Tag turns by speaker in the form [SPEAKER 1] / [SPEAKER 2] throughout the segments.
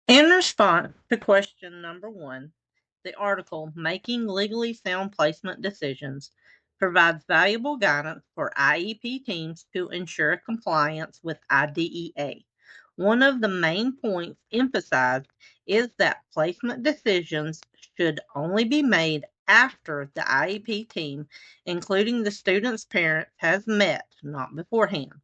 [SPEAKER 1] In response to question number one, the article Making Legally Sound Placement Decisions provides valuable guidance for IEP teams to ensure compliance with IDEA. One of the main points emphasized is that placement decisions should only be made after the IEP team, including the student's parents, has met, not beforehand.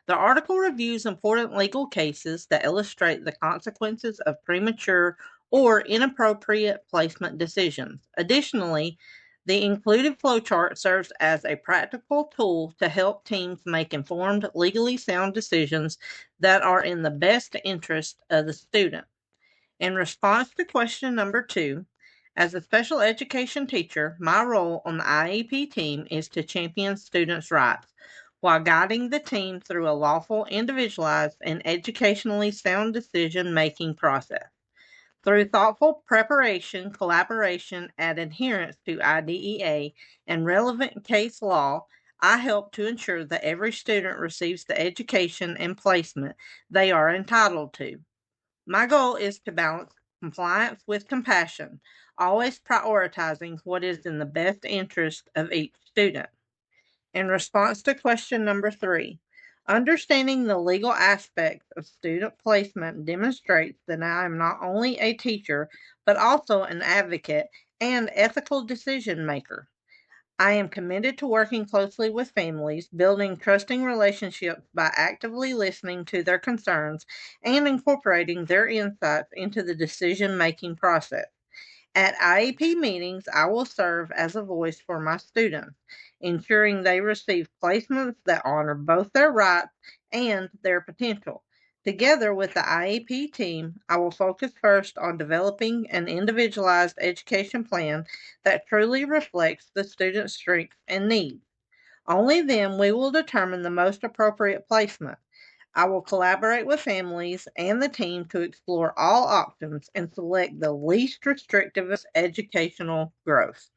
[SPEAKER 1] The article reviews important legal cases that illustrate the consequences of premature or inappropriate placement decisions. Additionally, the included flowchart serves as a practical tool to help teams make informed, legally sound decisions that are in the best interest of the student. In response to question number two, as a special education teacher, my role on the IEP team is to champion students' rights while guiding the team through a lawful, individualized, and educationally sound decision making process. Through thoughtful preparation, collaboration, and adherence to IDEA and relevant case law, I help to ensure that every student receives the education and placement they are entitled to. My goal is to balance compliance with compassion, always prioritizing what is in the best interest of each student. In response to question number three, understanding the legal aspects of student placement demonstrates that I am not only a teacher, but also an advocate and ethical decision maker. I am committed to working closely with families, building trusting relationships by actively listening to their concerns and incorporating their insights into the decision making process. At IEP meetings, I will serve as a voice for my students, ensuring they receive placements that honor both their rights and their potential. Together with the IEP team, I will focus first on developing an individualized education plan that truly reflects the student's strengths and needs. Only then we will determine the most appropriate placement. I will collaborate with families and the team to explore all options and select the least restrictive educational growth.